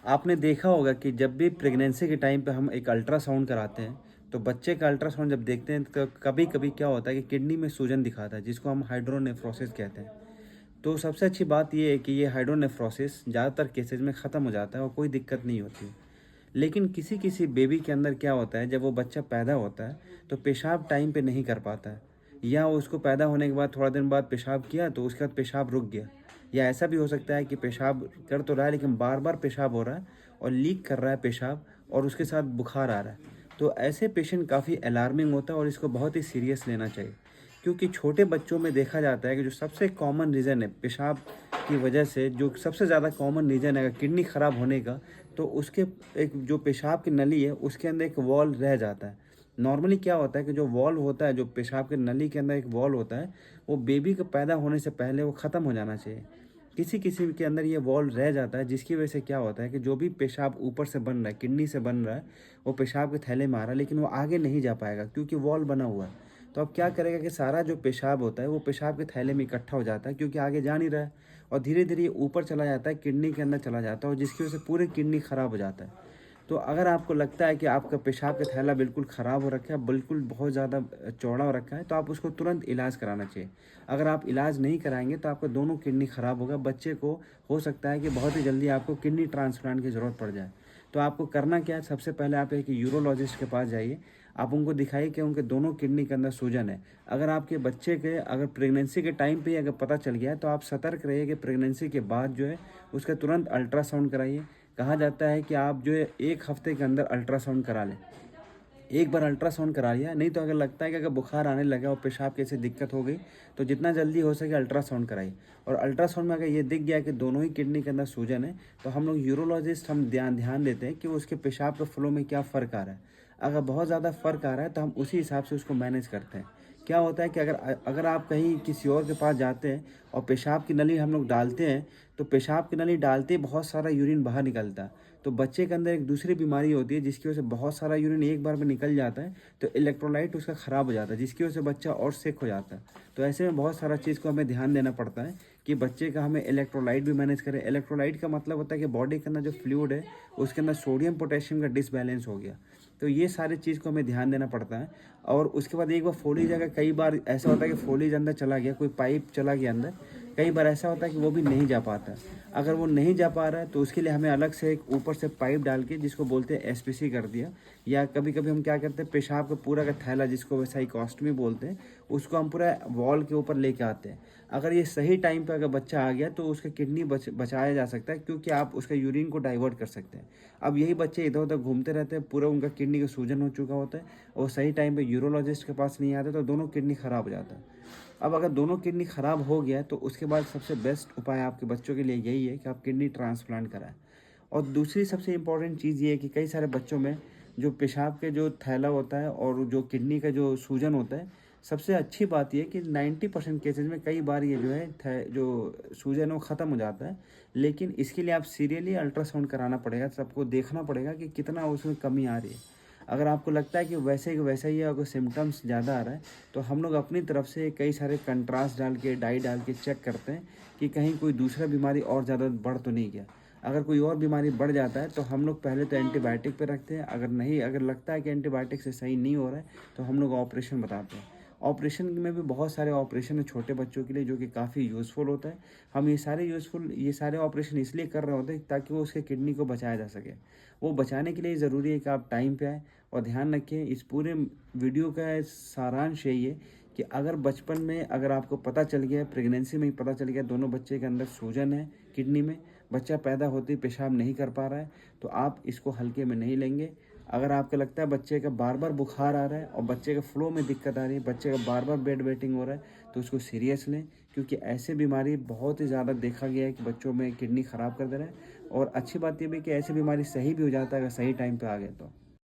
आपने देखा होगा कि जब भी प्रेगनेंसी के टाइम पे हम एक अल्ट्रासाउंड कराते हैं, तो बच्चे का अल्ट्रासाउंड जब देखते हैं तो कभी-कभी क्या होता है कि किडनी में सूजन दिखाता है, जिसको हम हाइड्रोनेफ्रोसिस कहते हैं। तो सबसे अच्छी बात ये है कि ये हाइड्रोनेफ्रोसिस ज़्यादातर केसेज़ में ख़त्म हो जाता है और कोई दिक्कत नहीं होती है। लेकिन किसी-किसी बेबी के अंदर क्या होता है, जब वो बच्चा पैदा होता है, तो पेशाब टाइम पे नहीं कर पाता है, या उसको पैदा होने के बाद थोड़ा दिन बाद पेशाब किया, तो उसके बाद पेशाब रुक गया। या ऐसा भी हो सकता है कि पेशाब कर तो रहा है, लेकिन बार-बार पेशाब हो रहा है और लीक कर रहा है पेशाब, और उसके साथ बुखार आ रहा है। तो ऐसे पेशेंट काफ़ी अलार्मिंग होता है और इसको बहुत ही सीरियस लेना चाहिए। क्योंकि छोटे बच्चों में देखा जाता है कि जो सबसे कॉमन रीज़न है पेशाब की वजह से, जो सबसे ज़्यादा कॉमन रीज़न है अगर किडनी ख़राब होने का, तो उसके एक जो पेशाब की नली है उसके अंदर एक वॉल रह जाता है। नॉर्मली क्या होता है कि जो वॉल्व होता है, जो पेशाब की नली के अंदर एक वॉल्व होता है, वो बेबी के पैदा होने से पहले वो ख़त्म हो जाना चाहिए। किसी-किसी के अंदर ये वॉल्व रह जाता है, जिसकी वजह से क्या होता है कि जो भी पेशाब ऊपर से बन रहा है, किडनी से बन रहा है, वो पेशाब के थैले में आ रहा है, लेकिन वो आगे नहीं जा पाएगा क्योंकि वॉल्व बना हुआ है। तो अब क्या करेगा कि सारा जो पेशाब होता है वो पेशाब के थैले में इकट्ठा हो जाता है, क्योंकि आगे जा नहीं रहा है, और धीरे-धीरे ये ऊपर चला जाता है, किडनी के अंदर चला जाता है, और जिसकी वजह से पूरी किडनी खराब हो जाता है। तो अगर आपको लगता है कि आपका पेशाब का थैला बिल्कुल ख़राब हो रखा है, बिल्कुल बहुत ज़्यादा चौड़ा हो रखा है, तो आप उसको तुरंत इलाज कराना चाहिए। अगर आप इलाज नहीं कराएँगे तो आपका दोनों किडनी ख़राब होगा। बच्चे को हो सकता है कि बहुत ही जल्दी आपको किडनी ट्रांसप्लांट की ज़रूरत पड़ जाए। तो आपको करना क्या है, सबसे पहले आप एक यूरोलॉजिस्ट के पास जाइए। आप उनको दिखाइए कि उनके दोनों किडनी के अंदर सूजन है। अगर आपके बच्चे के अगर प्रेगनेंसी के टाइम पे ही अगर पता चल गया है, तो आप सतर्क रहिए कि प्रेगनेंसी के बाद जो है उसका तुरंत अल्ट्रासाउंड कराइए। कहा जाता है कि आप जो है 1 हफ्ते के अंदर अल्ट्रासाउंड करा लें। एक बार अल्ट्रासाउंड करा लिया, नहीं तो अगर लगता है कि अगर बुखार आने लगा और पेशाब की ऐसी दिक्कत हो गई, तो जितना जल्दी हो सके अल्ट्रासाउंड कराइए। और अल्ट्रासाउंड में अगर ये दिख गया कि दोनों ही किडनी के अंदर सूजन है, तो हम लोग यूरोलॉजिस्ट हम ध्यान ध्यान देते हैं कि उसके पेशाब के फ्लो में क्या फ़र्क आ रहा है। अगर बहुत ज़्यादा फ़र्क आ रहा है, तो हम उसी हिसाब से उसको मैनेज करते हैं। क्या होता है कि अगर आप कहीं किसी और के पास जाते हैं और पेशाब की नली हम लोग डालते हैं, तो पेशाब की नली डालते ही बहुत सारा यूरिन बाहर निकलता है। तो बच्चे के अंदर एक दूसरी बीमारी होती है, जिसकी वजह से बहुत सारा यूरिन एक बार में निकल जाता है, तो इलेक्ट्रोलाइट उसका ख़राब हो जाता है, जिसकी वजह से बच्चा और सिक हो जाता है। तो ऐसे में बहुत सारा चीज़ को हमें ध्यान देना पड़ता है कि बच्चे का हमें इलेक्ट्रोलाइट भी मैनेज करें। इलेक्ट्रोलाइट का मतलब होता है कि बॉडी के अंदर जो फ्लूइड है, उसके अंदर सोडियम पोटेशियम का डिसबैलेंस हो गया। तो ये सारी चीज़ को हमें ध्यान देना पड़ता है। और उसके बाद एक बार फोलिज, अगर कई बार ऐसा होता है कि फोलिज अंदर चला गया, कोई पाइप चला गया अंदर, कई बार ऐसा होता है कि वो भी नहीं जा पाता है। अगर वो नहीं जा पा रहा है, तो उसके लिए हमें अलग से एक ऊपर से पाइप डाल के, जिसको बोलते हैं एसपीसी कर दिया, या कभी-कभी हम क्या करते हैं, पेशाब का पूरा का थैला, जिसको वेसाइकोस्टमी बोलते हैं, उसको हम पूरा वॉल के ऊपर लेके आते हैं। अगर ये सही टाइम पे अगर बच्चा आ गया, तो उसका किडनी बचाया जा सकता है, क्योंकि आप उसका यूरिन को डाइवर्ट कर सकते हैं। अब यही बच्चे इधर-उधर घूमते रहते हैं, पूरा उनका किडनी का सूजन हो चुका होता है, और सही टाइम पे यूरोलॉजिस्ट के पास नहीं आते, तो दोनों किडनी खराब हो जाता है। अब अगर दोनों किडनी खराब हो गया है, तो उसके बाद सबसे बेस्ट उपाय आपके बच्चों के लिए यही है कि आप किडनी ट्रांसप्लांट कराएँ। और दूसरी सबसे इम्पोर्टेंट चीज़ ये है कि कई सारे बच्चों में जो पेशाब के जो थैला होता है और जो किडनी का जो सूजन होता है, सबसे अच्छी बात ये है कि 90% केसेज़ में कई बार ये जो है जो सूजन है वो ख़त्म हो जाता है। लेकिन इसके लिए आप सीरियली अल्ट्रासाउंड कराना पड़ेगा, सबको देखना पड़ेगा कि कितना उसमें कमी आ रही है। अगर आपको लगता है कि वैसे ही वैसा ही है, अगर सिम्पटम्स ज़्यादा आ रहा है, तो हम लोग अपनी तरफ से कई सारे कंट्रास्ट डाल के, डाई डाल के चेक करते हैं कि कहीं कोई दूसरा बीमारी और ज़्यादा बढ़ तो नहीं गया। अगर कोई और बीमारी बढ़ जाता है, तो हम लोग पहले तो एंटीबायोटिक पे रखते हैं। अगर लगता है कि एंटीबायोटिक से सही नहीं हो रहा है, तो हम लोग ऑपरेशन बताते हैं। ऑपरेशन में भी बहुत सारे ऑपरेशन है छोटे बच्चों के लिए, जो कि काफ़ी यूज़फुल होता है। हम ये सारे ऑपरेशन इसलिए कर रहे होते हैं ताकि वो उसके किडनी को बचाया जा सके। वो बचाने के लिए ज़रूरी है कि आप टाइम पे आएँ। और ध्यान रखें, इस पूरे वीडियो का सारांश यही है कि अगर बचपन में अगर आपको पता चल गया, प्रेगनेंसी में ही पता चल गया, दोनों बच्चे के अंदर सूजन है किडनी में, बच्चा पैदा होते ही पेशाब नहीं कर पा रहा है, तो आप इसको हल्के में नहीं लेंगे। अगर आपको लगता है बच्चे का बार-बार बुखार आ रहा है और बच्चे के फ्लो में दिक्कत आ रही है, बच्चे का बार-बार बेड वेटिंग हो रहा है, तो उसको सीरियस लें, क्योंकि ऐसे बीमारी बहुत ही ज़्यादा देखा गया है कि बच्चों में किडनी ख़राब कर दे रहा है। और अच्छी बात ये भी कि ऐसी बीमारी सही भी हो जाता है अगर सही टाइम पे आ गए तो।